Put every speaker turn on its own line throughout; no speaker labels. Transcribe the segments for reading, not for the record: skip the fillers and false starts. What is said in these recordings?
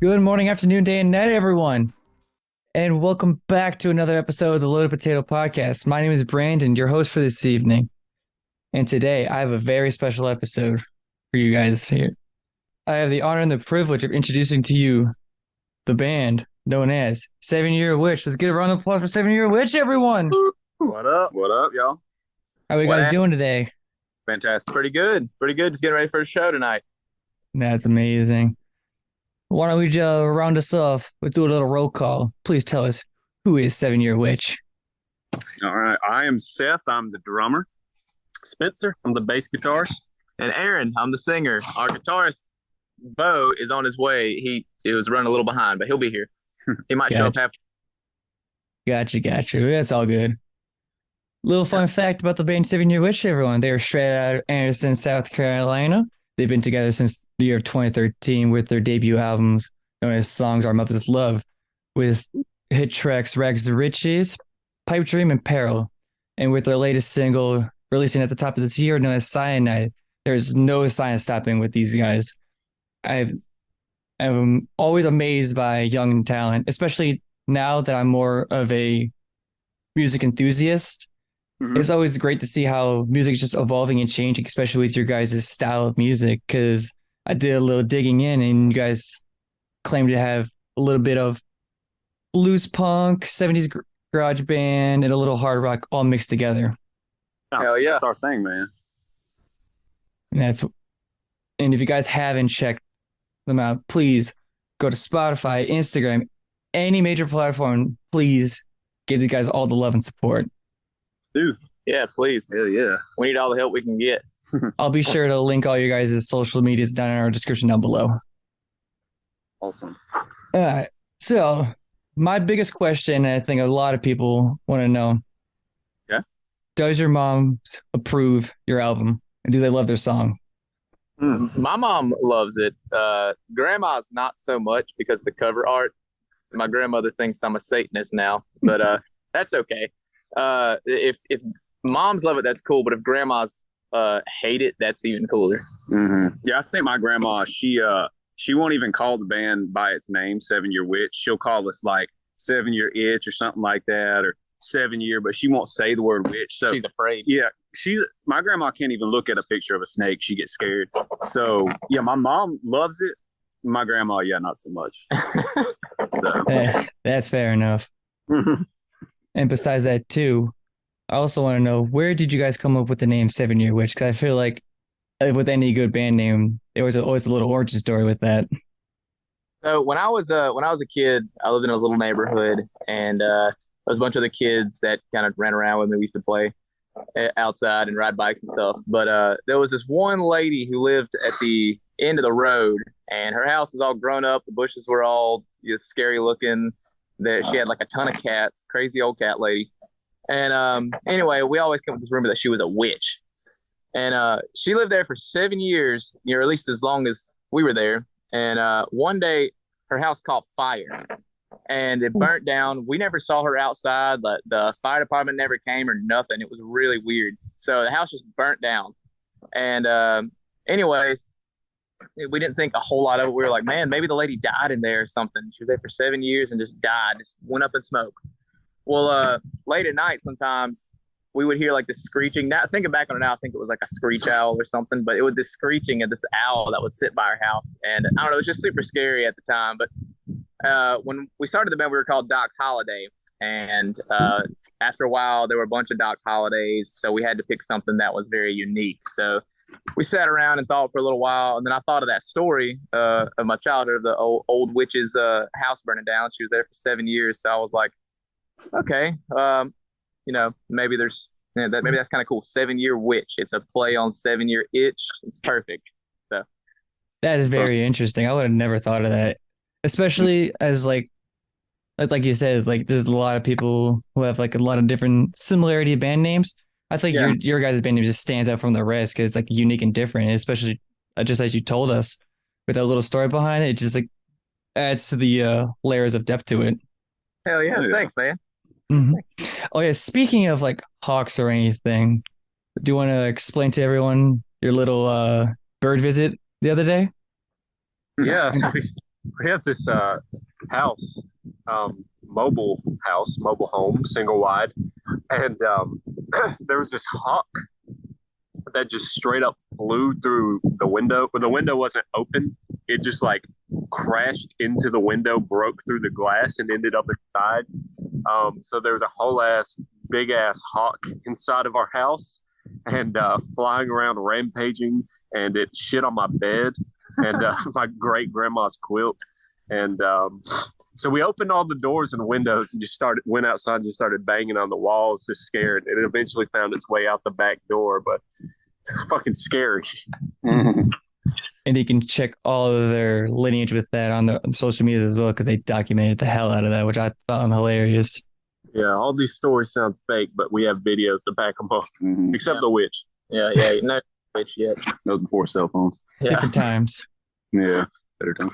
Good morning, afternoon, day, and night, everyone. And welcome back to another episode of the Loaded Potato Podcast. My name is Brandon, your host for this evening. And today I have a very special episode for you guys here. I have the honor and the privilege of introducing to you the band known as 7 Year Witch. Let's get a round of applause for 7 Year Witch, everyone.
What up? What up, y'all?
How are you guys doing today?
Fantastic.
Pretty good. Just getting ready for a show tonight.
That's amazing. Why don't we round us off? Let's do a little roll call. Please tell us, who is 7 Year Witch?
All right. I am Seth. I'm the drummer. Spencer. I'm the bass guitarist.
And Aaron, I'm the singer. Our guitarist, Bo, is on his way. He was running a little behind, but he'll be here. He might show up half.
Gotcha. That's all good. Little fun fact about the band 7 Year Witch, everyone. They are straight out of Anderson, South Carolina. They've been together since the year of 2013 with their debut albums known as Songs Our Mother's Love, with hit tracks Rags to Riches, Pipe Dream, and Peril. And with their latest single releasing at the top of this year known as Cyanide, there's no sign of stopping with these guys. I'm always amazed by young talent, especially now that I'm more of a music enthusiast. It's always great to see how music is just evolving and changing, especially with your guys' style of music, because I did a little digging in and you guys claim to have a little bit of blues punk, 70s garage band, and a little hard rock all mixed together.
Hell yeah.
That's our thing, man.
And if you guys haven't checked them out, please go to Spotify, Instagram, any major platform. Please give these guys all the love and support.
Dude.
Yeah, please.
Hell yeah.
We need all the help we can get.
I'll be sure to link all your guys' social medias down in our description down below.
Awesome.
All right. So my biggest question, and I think a lot of people want to know.
Yeah.
Does your mom approve your album? And do they love their song?
My mom loves it. Grandma's not so much because of the cover art. My grandmother thinks I'm a Satanist now, but that's okay. If moms love it, that's cool. But if grandmas hate it, that's even cooler.
Mm-hmm. Yeah, I think my grandma, she won't even call the band by its name, 7 Year Witch. She'll call us like 7 Year Itch or something like that, or 7 Year, but she won't say the word witch. So
she's afraid.
Yeah, my grandma can't even look at a picture of a snake. She gets scared. So yeah, my mom loves it. My grandma, yeah, not so much.
That's fair enough. And besides that, too, I also want to know, where did you guys come up with the name 7 Year Witch? Because I feel like with any good band name, there was always a little origin story with that.
So when I was a kid, I lived in a little neighborhood, and there was a bunch of the kids that kind of ran around with me. We used to play outside and ride bikes and stuff. But there was this one lady who lived at the end of the road, and her house is all grown up. The bushes were all scary looking. That she had like a ton of cats, crazy old cat lady. And anyway, we always come with this rumor that she was a witch. And she lived there for 7 years, or at least as long as we were there. And one day her house caught fire and it burnt down. We never saw her outside. The fire department never came or nothing. It was really weird. So the house just burnt down. And anyways, we didn't think a whole lot of it. We were like, man, maybe the lady died in there or something. She was there for 7 years and just died, just went up in smoke. Well, late at night, sometimes we would hear like this screeching. Now, thinking back on it now, I think it was like a screech owl or something, but it was this screeching of this owl that would sit by our house. And I don't know, it was just super scary at the time. But when we started the band, we were called Doc Holiday. And after a while, there were a bunch of Doc Holidays. So we had to pick something that was very unique. So we sat around and thought for a little while, and then I thought of that story of my childhood of the old witch's house burning down. She was there for 7 years, so I was like, okay, maybe maybe that's kind of cool. 7 Year Witch. It's a play on 7 Year Itch. It's perfect. So
that is very interesting. I would have never thought of that, especially as like you said, like there's a lot of people who have like a lot of different similarity of band names. I think your guys' band name just stands out from the rest because it's like unique and different, especially just as you told us with that little story behind it. It just like adds to the layers of depth to it.
Hell yeah. Thanks, man.
Mm-hmm. Oh yeah. Speaking of like hawks or anything, do you want to explain to everyone your little bird visit the other day?
Yeah.
we have this house, mobile home, single wide, and there was this hawk that just straight up flew through the window, but the window wasn't open. It just like crashed into the window, broke through the glass, and ended up inside. So there was a whole big ass hawk inside of our house, and flying around, rampaging, and it shit on my bed and my great grandma's quilt. And so we opened all the doors and windows and just went outside and just started banging on the walls, just scared. And it eventually found its way out the back door, but it's fucking scary.
And you can check all of their lineage with that on the social media as well, because they documented the hell out of that, which I found hilarious.
Yeah, all these stories sound fake, but we have videos to back them up, except the witch.
Yeah, no witch yet.
That was before cell phones.
Yeah.
Different times.
Yeah, better time.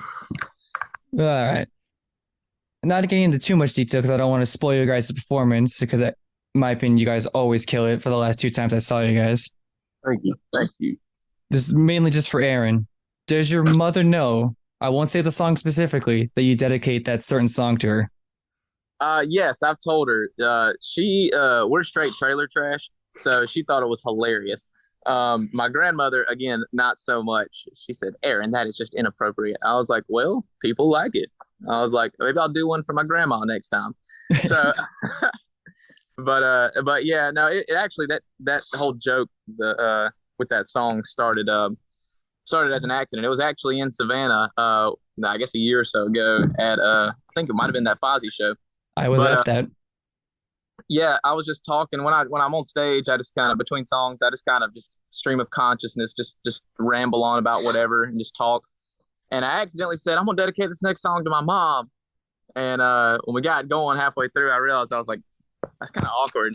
All right. Not getting into too much detail because I don't want to spoil your guys' performance, because in my opinion, you guys always kill it for the last 2 times I saw you guys.
Thank you.
This is mainly just for Aaron. Does your mother know, I won't say the song specifically, that you dedicate that certain song to her?
Yes, I've told her. We're straight trailer trash, so she thought it was hilarious. My grandmother, again, not so much. She said, "Aaron, that is just inappropriate." I was like, "Well, people like it." I was like, "Maybe I'll do one for my grandma next time." So, but yeah, no, it actually that whole joke with that song started as an accident. It was actually in Savannah, I guess a year or so ago at I think it might have been that Fozzy show.
I was at that.
Yeah, I was just talking when I'm on stage. I just kind of between songs, I just kind of just stream of consciousness, just ramble on about whatever and just talk. And I accidentally said, "I'm gonna dedicate this next song to my mom." And when we got going halfway through, I realized I was like, that's kind of awkward.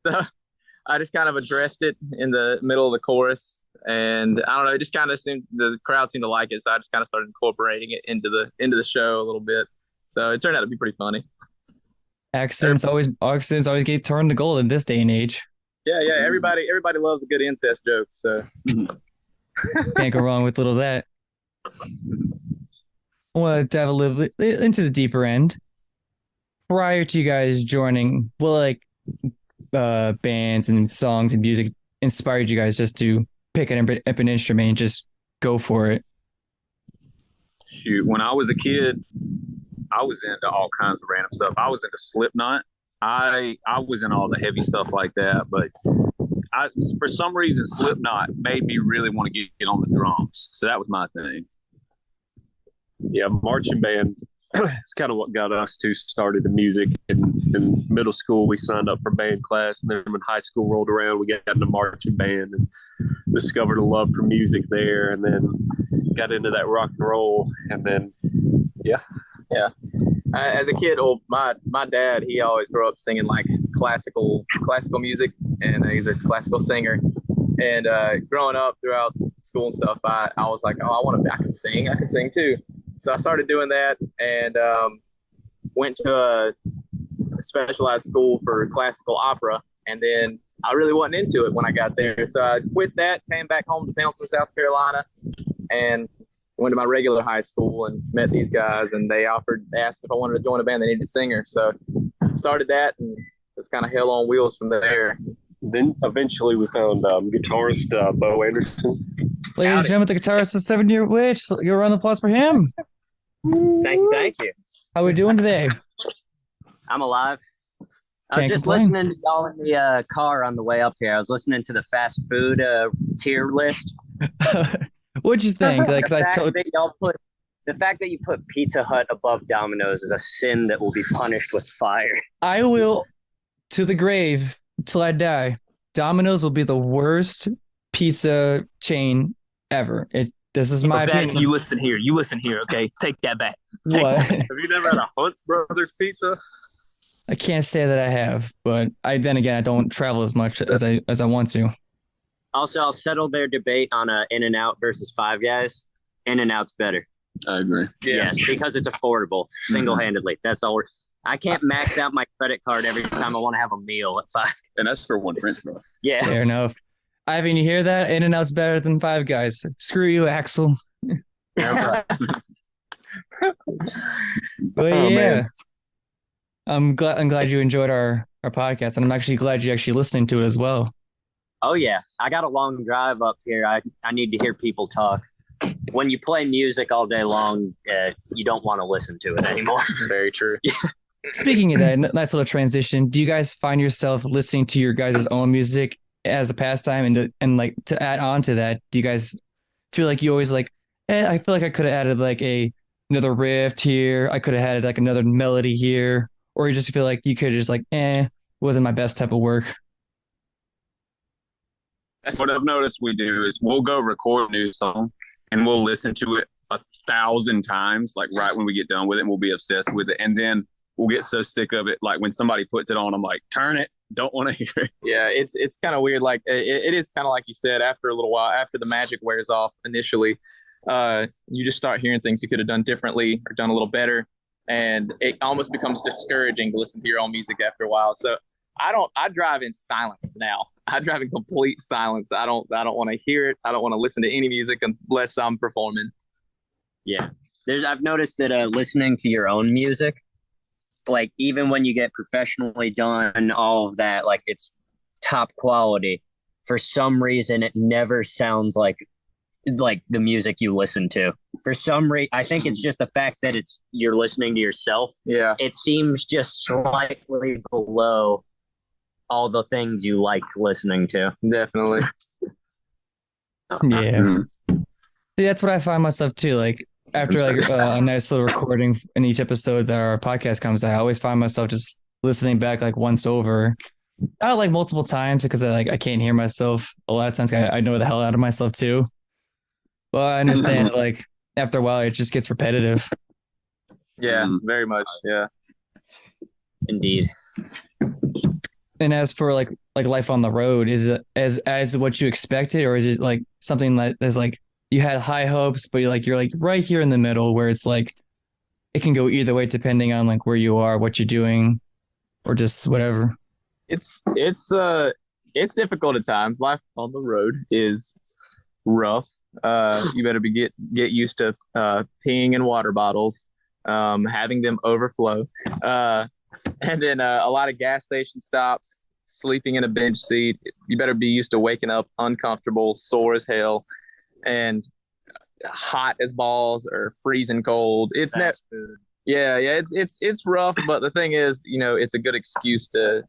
So I just kind of addressed it in the middle of the chorus, and I don't know, it just kind of seemed the crowd seemed to like it, so I just kind of started incorporating it into the show a little bit. So it turned out to be pretty funny.
Accents always get turned to gold in this day and age.
Yeah, everybody loves a good incest joke, so
can't go wrong with little of that. I want to dive a little bit into the deeper end. Prior to you guys joining, bands and songs and music inspired you guys just to pick up an instrument and just go for it?
Shoot, when I was a kid, I was into all kinds of random stuff. I was into Slipknot. I was in all the heavy stuff like that, but for some reason, Slipknot made me really want to get on the drums. So that was my thing. Yeah, marching band. It's kind of what got us two started in music. In middle school, we signed up for band class, and then when high school rolled around, we got into marching band and discovered a love for music there, and then got into that rock and roll, and then yeah.
As a kid, my dad, he always grew up singing like classical music, and he's a classical singer. And growing up throughout school and stuff, I was like, oh, I can sing too. So I started doing that, and went to a specialized school for classical opera, and then I really wasn't into it when I got there. So I quit that, came back home to Pendleton, South Carolina, and went to my regular high school and met these guys, and they asked if I wanted to join a band. They needed a singer. So started that, and it was kind of hell on wheels from there.
Then eventually we found guitarist Bo Anderson.
Ladies and gentlemen, the guitarist of 7 Year Witch. Give a round of applause for him.
Thank you.
How are we doing today?
I'm alive. I
Can't
was just
complain.
listening to y'all in the car on the way up here. I was listening to the fast food tier list.
What'd you think? Like,
The fact that you put Pizza Hut above Domino's is a sin that will be punished with fire.
I will, to the grave, till I die. Domino's will be the worst pizza chain ever. This is my opinion.
You listen here, okay? Take that back.
What?
Have you never had a Hunt's Brothers pizza?
I can't say that I have, but I don't travel as much as I want to.
Also, I'll settle their debate on In-N-Out versus Five Guys. In-N-Out's better.
I agree.
Yes, because it's affordable, single-handedly. That's all. I can't max out my credit card every time I want to have a meal at Five.
And that's for one French fry.
Yeah.
Fair enough. Ivan, you hear that? In-N-Out's better than Five Guys. Screw you, Axel.
Yeah,
But
Oh,
yeah,
man.
I'm glad you enjoyed our podcast, and I'm actually glad you actually listening to it as well.
Oh yeah, I got a long drive up here. I need to hear people talk. When you play music all day long, you don't want to listen to it anymore.
Very true.
Speaking of that, nice little transition. Do you guys find yourself listening to your guys' own music as a pastime, and like to add on to that, do you guys feel like you always like, I feel like I could have added like another riff here. I could have added like another melody here, or you just feel like you could just like, wasn't my best type of work.
That's what I've noticed we do is we'll go record a new song and we'll listen to it 1,000 times, like right when we get done with it, and we'll be obsessed with it. And then we'll get so sick of it. Like when somebody puts it on, I'm like, turn it. Don't want to hear it.
Yeah, it's kind of weird. Like it is kind of like you said, after a little while, after the magic wears off initially, you just start hearing things you could have done differently or done a little better. And it almost becomes discouraging to listen to your own music after a while. So I drive in silence now. I drive in complete silence. I don't want to hear it. I don't want to listen to any music unless I'm performing.
Yeah, I've noticed that listening to your own music, like even when you get professionally done, all of that, like it's top quality. For some reason, it never sounds like the music you listen to. For some reason, I think it's just the fact that you're listening to yourself.
Yeah,
It seems just slightly below all the things you like listening to.
definitely.
Yeah. See, that's what I find myself too. Like after like a nice little recording in each episode that our podcast comes out, I always find myself just listening back like once over, not like multiple times because I can't hear myself a lot of times. I know the hell out of myself too, but I understand like after a while it just gets repetitive.
Yeah, very much. Yeah.
Indeed.
And as for like life on the road, is it as what you expected, or is it like something that is like you had high hopes, but you're like right here in the middle where it's like it can go either way depending on like where you are, what you're doing, or just whatever.
It's difficult at times. Life on the road is rough. You better get used to peeing in water bottles, having them overflow, and then a lot of gas station stops, sleeping in a bench seat. You better be used to waking up uncomfortable, sore as hell, and hot as balls or freezing cold. It's not. Yeah, it's rough, but the thing is, it's a good excuse to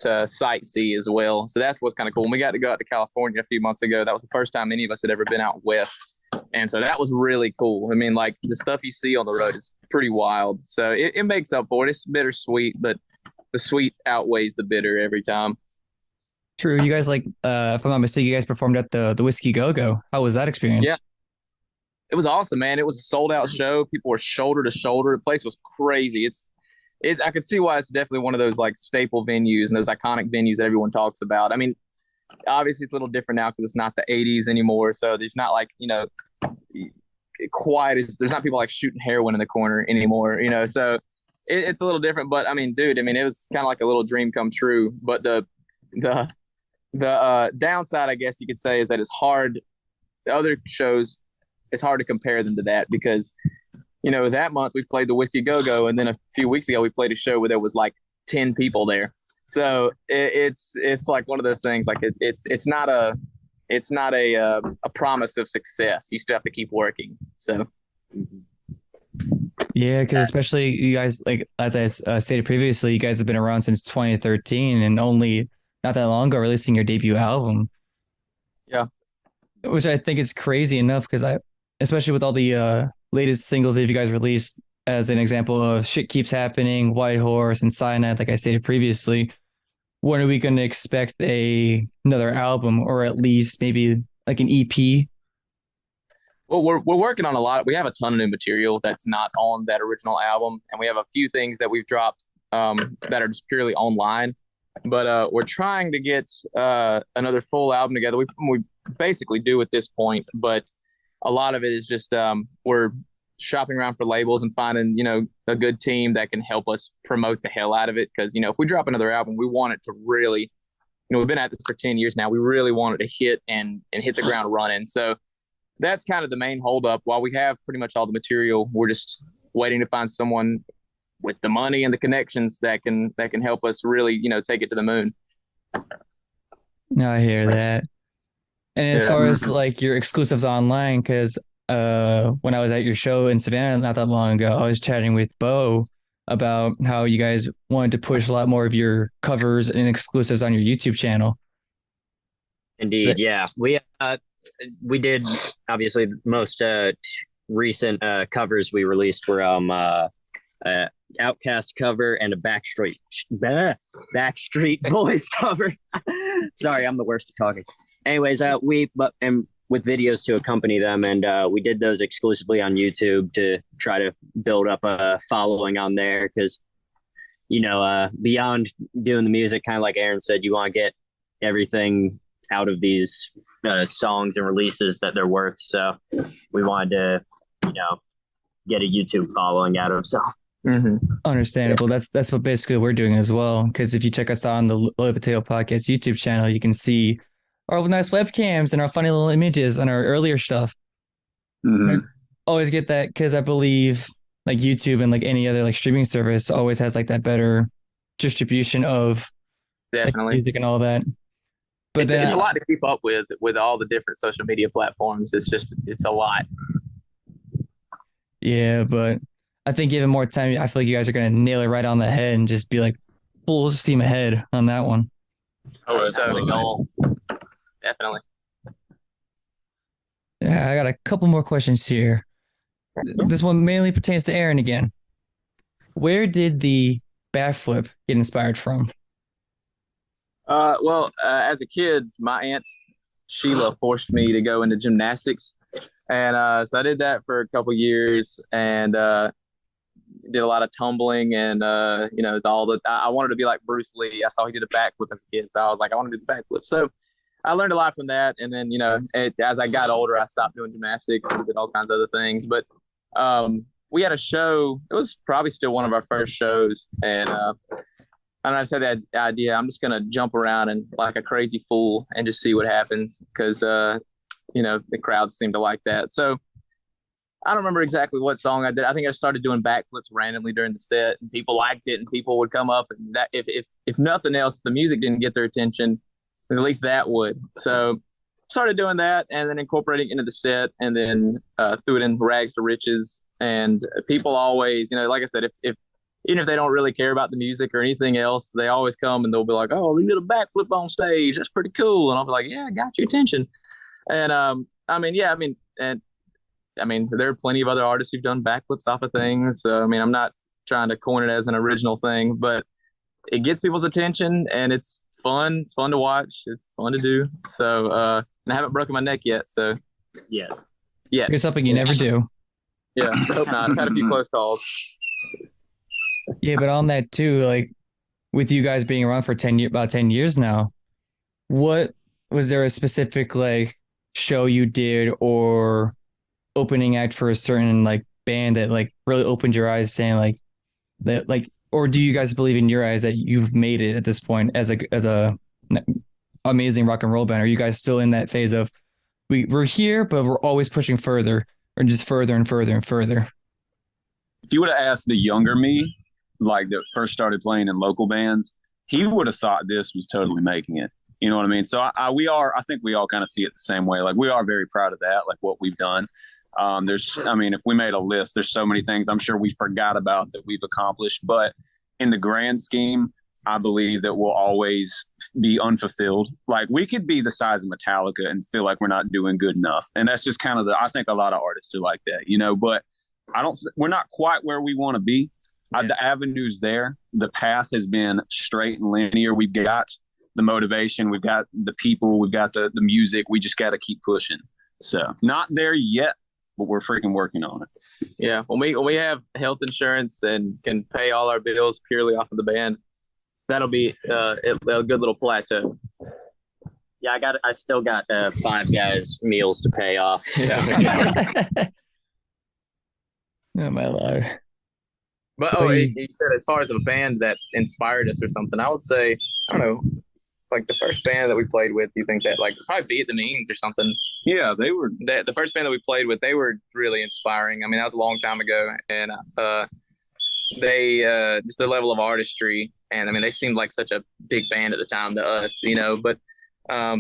sightsee as well. So that's what's kind of cool. When we got to go out to California a few months ago, that was the first time any of us had ever been out west. And so that was really cool. I mean, like the stuff you see on the road is pretty wild. So it makes up for it. It's bittersweet, but the sweet outweighs the bitter every time.
True. You guys if I'm not mistaken, you guys performed at the Whiskey Go Go. How was that experience?
Yeah. It was awesome, man. It was a sold out show. People were shoulder to shoulder. The place was crazy. It's I could see why it's definitely one of those like staple venues and those iconic venues that everyone talks about. I mean, obviously it's a little different now because it's not the 80s anymore. So there's not like, quite as there's not people like shooting heroin in the corner anymore, so it's a little different. But I mean, dude, it was kind of like a little dream come true. But the downside, I guess you could say, is that it's hard. The other shows, it's hard to compare them to that because, that month we played the Whiskey Go Go, and then a few weeks ago we played a show where there was like 10 people there. So it's like one of those things. Like it's not a promise of success. You still have to keep working. So.
Yeah, because especially you guys, like as I stated previously, you guys have been around since 2013 and only not that long ago releasing your debut album.
Yeah.
Which I think is crazy enough because especially with all the latest singles that you guys released, as an example of Shit Keeps Happening, White Horse, and Cyanide, like I stated previously, when are we going to expect another album or at least maybe like an EP?
Well, we're working on a lot. We have a ton of new material that's not on that original album, and we have a few things that we've dropped that are just purely online. But we're trying to get another full album together. We basically do at this point, but a lot of it is just we're shopping around for labels and finding a good team that can help us promote the hell out of it. Because if we drop another album, we want it to really, we've been at this for 10 years now. We really want it to hit and hit the ground running. So that's kind of the main holdup. While we have pretty much all the material, we're waiting to find someone with the money and the connections that can help us really, take it to the moon.
I hear that. And as
Yeah.
far as like your exclusives online, because when I was at your show in Savannah not that long ago, I was chatting with Bo about how you guys wanted to push a lot more of your covers and exclusives on your YouTube channel.
Indeed, yeah. We did, obviously, most recent covers we released were Outcast cover and a Backstreet Boys cover. Sorry, I'm the worst at talking. Anyways, and with videos to accompany them, and we did those exclusively on YouTube to try to build up a following on there, because beyond doing the music, kind of like Aaron said, you want to get everything out of these songs and releases that they're worth. So we wanted to get a YouTube following out of. So
Understandable. That's what basically we're doing as well. Because if you check us out on the Low Potato Podcast YouTube channel, you can see our nice webcams and our funny little images on our earlier stuff. I always get that because I believe like YouTube and like any other like streaming service always has like that better distribution of
Definitely
like, music and all that. But
it's a lot to keep up with all the different social media platforms. It's a lot.
Yeah, but I think given more time, I feel like you guys are gonna nail it right on the head and just be like full steam ahead on that one.
Oh, so definitely.
Yeah, I got a couple more questions here. This one mainly pertains to Aaron again. Where did the backflip get inspired from?
Well, as a kid, my aunt Sheila forced me to go into gymnastics, and so I did that for a couple years, and did a lot of tumbling, and I wanted to be like Bruce Lee. I saw he did a backflip as a kid, so I was like, I want to do the backflip. So I learned a lot from that, and then as I got older, I stopped doing gymnastics and did all kinds of other things. But we had a show. It was probably still one of our first shows, and I just had that idea. I'm just gonna jump around and like a crazy fool and just see what happens, because the crowd seemed to like that. So I don't remember exactly what song I did. I think I started doing backflips randomly during the set, and people liked it, and people would come up, and that if nothing else, the music didn't get their attention, at least that would. So started doing that, and then incorporating it into the set, and then threw it in rags to riches. And people always, like I said, if even if they don't really care about the music or anything else, they always come and they'll be like, "Oh, we did a backflip on stage. That's pretty cool." And I'll be like, "Yeah, I got your attention." And there are plenty of other artists who've done backflips off of things. So, I'm not trying to coin it as an original thing, but it gets people's attention, and it's fun. It's fun to watch. It's fun to do. So, and I haven't broken my neck yet. So,
yeah.
It's something you never do.
Yeah, hope not. I've had a few close calls.
Yeah, but on that too, like with you guys being around for about 10 years now, what was there a specific like show you did or opening act for a certain like band that like really opened your eyes, saying like that, like, or do you guys believe in your eyes that you've made it at this point as a amazing rock and roll band? Are you guys still in that phase of we're here, but we're always pushing further, or just further and further and further?
If you would have asked the younger me, like that first started playing in local bands, he would have thought this was totally making it. You know what I mean? So I think we all kind of see it the same way. Like we are very proud of that, like what we've done. If we made a list, there's so many things I'm sure we forgot about that we've accomplished, but in the grand scheme, I believe that we'll always be unfulfilled. Like we could be the size of Metallica and feel like we're not doing good enough. And that's just kind of I think a lot of artists are like that, but we're not quite where we want to be. Yeah. The avenue's there. The path has been straight and linear. We've got the motivation. We've got the people. We've got the music. We just got to keep pushing. So not there yet, but we're freaking working on it.
Yeah. When we have health insurance and can pay all our bills purely off of the band, that'll be a good little plateau.
Yeah, I still got 5 guys meals to pay off.
Yeah.
Oh my Lord.
But you said as far as a band that inspired us or something, I would say, I don't know, like the first band that we played with, you think that like probably Vietnamese or something?
Yeah, they were.
The first band that we played with, they were really inspiring. I mean, that was a long time ago, and they just the level of artistry, and I mean, they seemed like such a big band at the time to us, you know. But I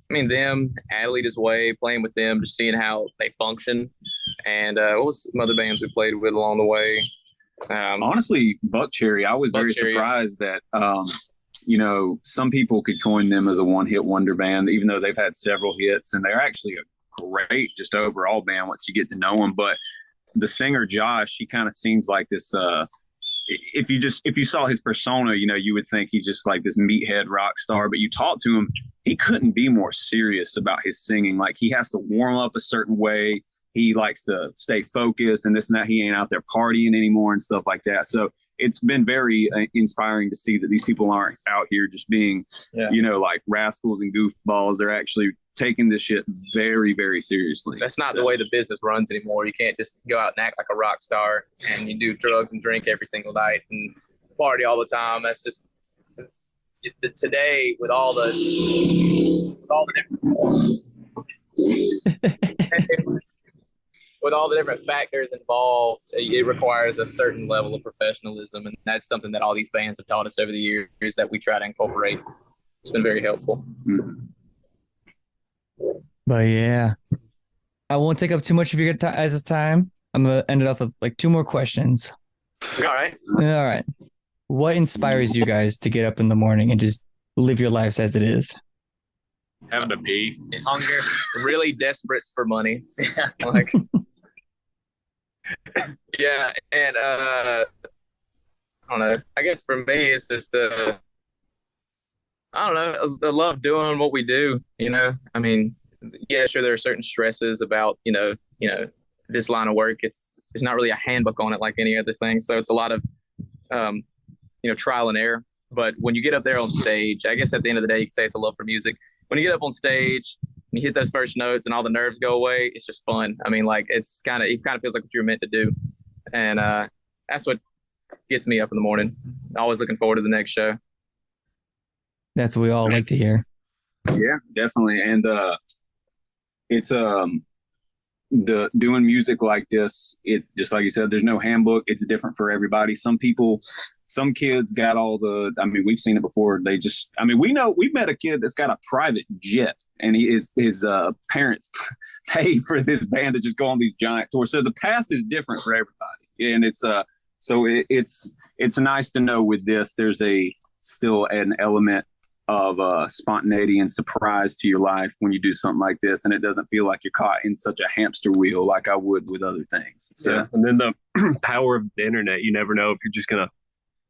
mean, them, Adelita's Way, playing with them, just seeing how they function, and what was some other bands we played with along the way?
Honestly, Buck Cherry, I was very surprised that some people could coin them as a one-hit wonder band, even though they've had several hits, and they're actually a great just overall band once you get to know them. But the singer Josh, he kind of seems like this. If you saw his persona, you would think he's just like this meathead rock star. But you talk to him, he couldn't be more serious about his singing. Like, he has to warm up a certain way. He likes to stay focused and this and that. He ain't out there partying anymore and stuff like that. So it's been very inspiring to see that these people aren't out here just being, like rascals and goofballs. They're actually taking this shit very, very seriously.
That's not the way the business runs anymore. You can't just go out and act like a rock star and you do drugs and drink every single night and party all the time. That's just today with all the with all the different factors involved, it requires a certain level of professionalism, and that's something that all these bands have taught us over the years that we try to incorporate. It's been very helpful.
But yeah, I won't take up too much of your guys' time. I'm gonna end it off with like 2 more questions.
All right.
What inspires you guys to get up in the morning and just live your lives as it is?
Having to pee.
Hunger. Really desperate for money. Like, yeah, and I don't know. I guess for me, it's just I don't know. I love doing what we do. I mean, yeah, sure, there are certain stresses about this line of work. There's not really a handbook on it like any other thing, so it's a lot of trial and error. But when you get up there on stage, I guess at the end of the day, you can say it's a love for music. When you get up on stage and you hit those first notes and all the nerves go away, it's just fun. I mean, like, it kind of feels like what you're meant to do. And that's what gets me up in the morning. Always looking forward to the next show.
That's what we all like to hear.
Yeah, definitely. And it's the doing music like this, it just like you said, there's no handbook. It's different for everybody. Some kids got we've seen it before. We've met a kid that's got a private jet, and his parents pay for this band to just go on these giant tours. So the path is different for everybody. And it's nice to know with this, there's still an element of spontaneity and surprise to your life when you do something like this, and it doesn't feel like you're caught in such a hamster wheel like I would with other things. So,
and then the power of the internet, you never know if you're just gonna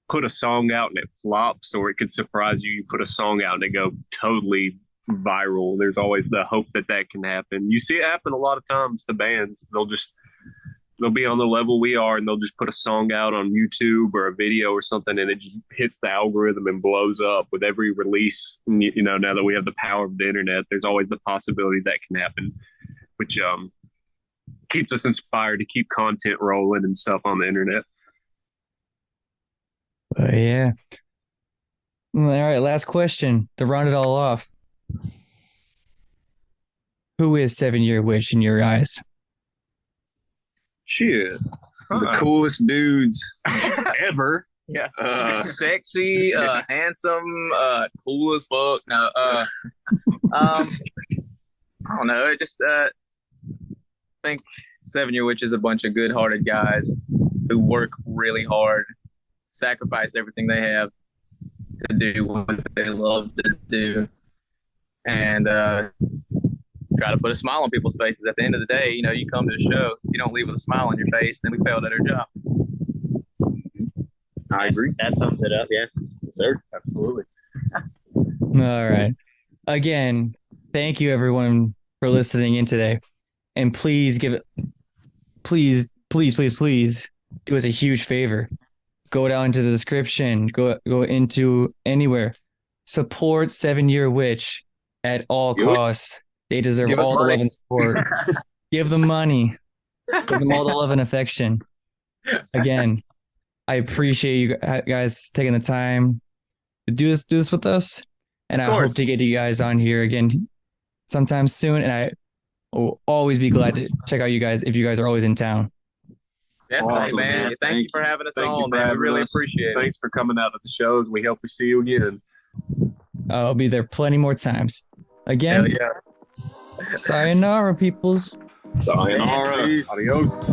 put a song out and it flops, or it could surprise you. You put a song out and it go totally viral. There's always the hope that can happen. You see it happen a lot of times to bands. They'll be on the level we are, and they'll just put a song out on YouTube or a video or something, and it just hits the algorithm and blows up with every release. And, now that we have the power of the internet, there's always the possibility that can happen, which keeps us inspired to keep content rolling and stuff on the internet.
Yeah. All right, last question to round it all off. Who is 7-Year Witch in your eyes?
Shit. The coolest dudes ever.
Yeah. Sexy, handsome, cool as fuck. No, I don't know. I just think 7-Year Witch is a bunch of good-hearted guys who work really hard, sacrifice everything they have to do what they love to do, and try to put a smile on people's faces. At the end of the day, you come to the show, you don't leave with a smile on your face, then we failed at our job.
I agree.
That sums it up. Yeah,
Yes, sir. Absolutely.
All right. Again, thank you everyone for listening in today. And please do us a huge favor. Go down to the description, go into anywhere. Support 7-Year Witch at all costs. They deserve all the love and support. Give them money. Give them all the love and affection. Again, I appreciate you guys taking the time to do this with us. And I
Of
hope
course.
to get you guys on here again sometime soon. And I will always be glad to check out you guys if you guys are always in town.
Definitely,
Awesome,
man.
man.
Thank you for having us
Thank you
on,
for
man. We
having
really
us.
appreciate it.
Thanks for coming out to the shows. We hope we see you again.
I'll be there plenty more times. Again,
Hell yeah.
sayonara, peoples.
Sayonara.
Adios.